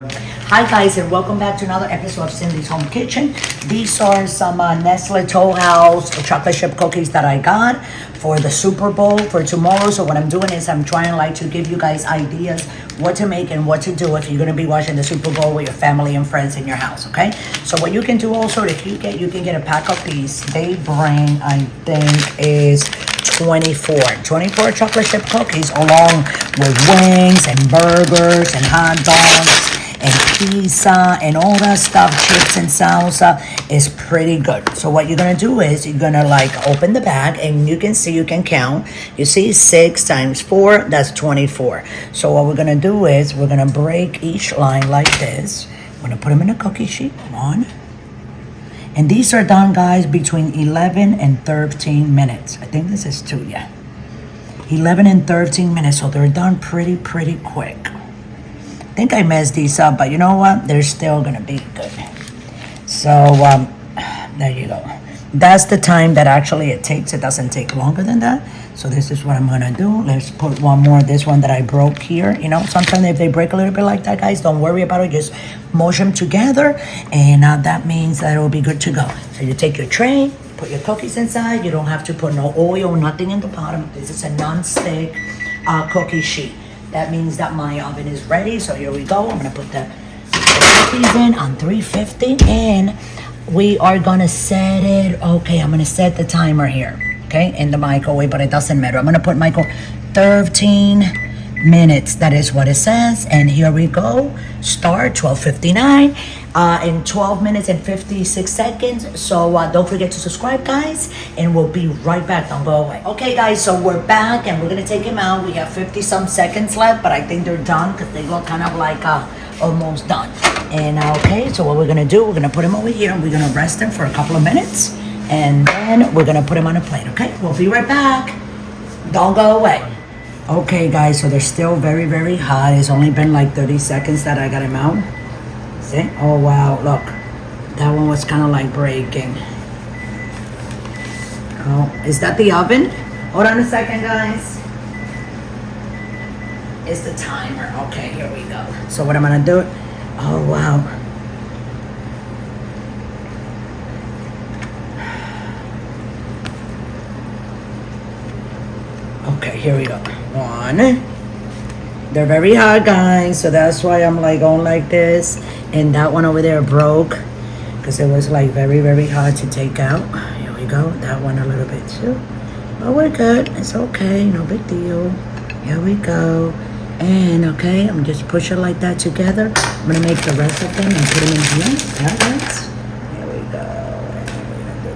Hi guys, and welcome back to another episode of Cindy's Home Kitchen. These are some Nestle Toll House chocolate chip cookies that I got for the Super Bowl for tomorrow. So what I'm doing is I'm trying to give you guys ideas what to make and what to do if you're going to be watching the Super Bowl with your family and friends in your house, okay? So what you can do also, if you can get a pack of these. They bring, I think, is 24 chocolate chip cookies along with wings and burgers and hot dogs and pizza and all that stuff, chips and salsa is pretty good. So what you're gonna do is you're gonna open the bag and you can count. You see 6 times 4, that's 24. So what we're gonna do is we're gonna break each line like this. We're gonna put them in a cookie sheet, one. And these are done, guys, between 11 and 13 minutes. I think this is 2, yeah. 11 and 13 minutes, so they're done pretty quick. I think I messed these up, but you know what? They're still gonna be good. So, there you go. That's the time that actually it takes. It doesn't take longer than that. So this is what I'm gonna do. Let's put one more, this one that I broke here. You know, sometimes if they break a little bit like that, guys, don't worry about it. Just mush them together, and that means that it'll be good to go. So you take your tray, put your cookies inside. You don't have to put no oil, nothing in the bottom. This is a non-stick cookie sheet. That means that my oven is ready. So here we go. I'm gonna put the cookies in on 350 and we are gonna set it. Okay, I'm gonna set the timer here, okay, in the microwave, but it doesn't matter. I'm gonna put 13 minutes. That is what it says. And here we go. Start 12:59 in 12 minutes and 56 seconds. So don't forget to subscribe, guys, and we'll be right back. Don't go away. Okay, guys, so we're back and we're gonna take them out. We have 50 some seconds left, but I think they're done because they look kind of almost done. And okay, so what we're gonna do, we're gonna put them over here and we're gonna rest them for a couple of minutes, and then we're gonna put them on a plate. Okay, we'll be right back. Don't go away. Okay, guys, so they're still very hot. It's only been 30 seconds that I got them out. See? Oh wow, look, that one was kind of breaking. Oh, is that the oven? Hold on a second, guys. It's the timer. Okay, here we go. So what I'm gonna do, oh wow. Okay, here we go. One. They're very hot, guys, so that's why I'm going like this. And that one over there broke because it was very hard to take out. Here we go. That one a little bit too. But we're good. It's okay. No big deal. Here we go. And okay, I'm just push it like that together. I'm gonna make the rest of them and put them in here. That works. Here we go. And we're gonna do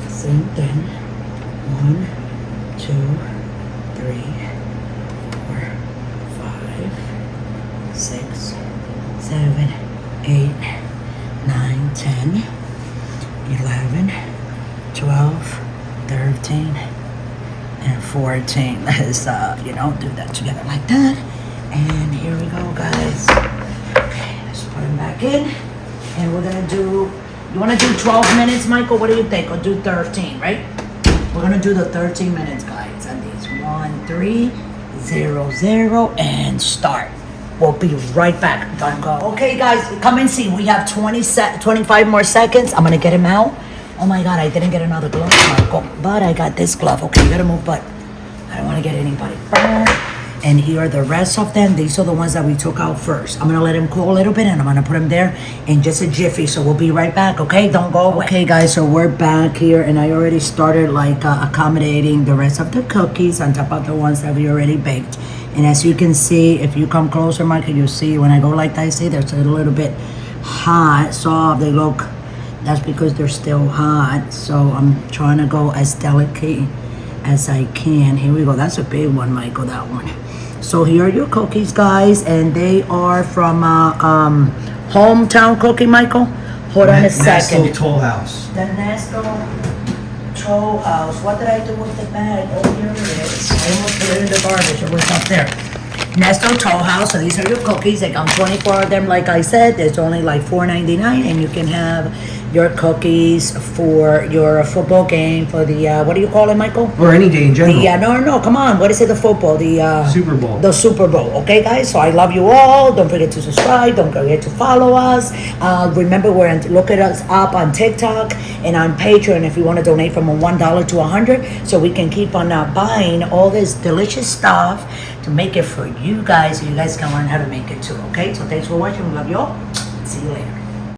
same thing. 1, 2, 3, 4, 5, 6, 7, 8, 9, 10, 11, 12, 13, and 14. That is, do that together like that. And here we go, guys. Okay, let's put them back in. And we're gonna do, you wanna do 12 minutes, Michael? What do you think? Or do 13, right? We're gonna do the 13 minutes, guys, on these. 1, 3, 0, 0, and start. We'll be right back. Don't go. Okay, guys, come and see. We have 25 more seconds. I'm gonna get him out. Oh my God, I didn't get another glove, Michael, but I got this glove. Okay, you gotta move, but I don't wanna get anybody burned. And here are the rest of them. These are the ones that we took out first. I'm gonna let them cool a little bit and I'm gonna put them there in just a jiffy. So we'll be right back, okay? Don't go away. Okay, guys, so we're back here and I already started accommodating the rest of the cookies on top of the ones that we already baked. And as you can see, if you come closer, Michael, you'll see when I go like that, see they're a little bit hot, soft. They look, that's because they're still hot. So I'm trying to go as delicate as I can. Here we go. That's a big one, Michael, that one. So here are your cookies, guys, and they are from Hometown Cookie, Michael. Hold on a second. Nestle Toll House. The Nestle Toll House. What did I do with the bag? Oh, here it is. I almost put it in the garbage. It was up there. Nestle Toll House. So these are your cookies. They come 24 of them, like I said. There's only $4.99, and you can have your cookies for your football game, for the what do you call it, Michael? Or any day in general. No, come on. What is it? The football, the Super Bowl. The Super Bowl. Okay, guys. So I love you all. Don't forget to subscribe. Don't forget to follow us. Remember, look at us up on TikTok and on Patreon if you want to donate from $1 to $100, so we can keep on buying all this delicious stuff to make it for you guys, so you guys can learn how to make it too. Okay. So thanks for watching. We love you all. See you later.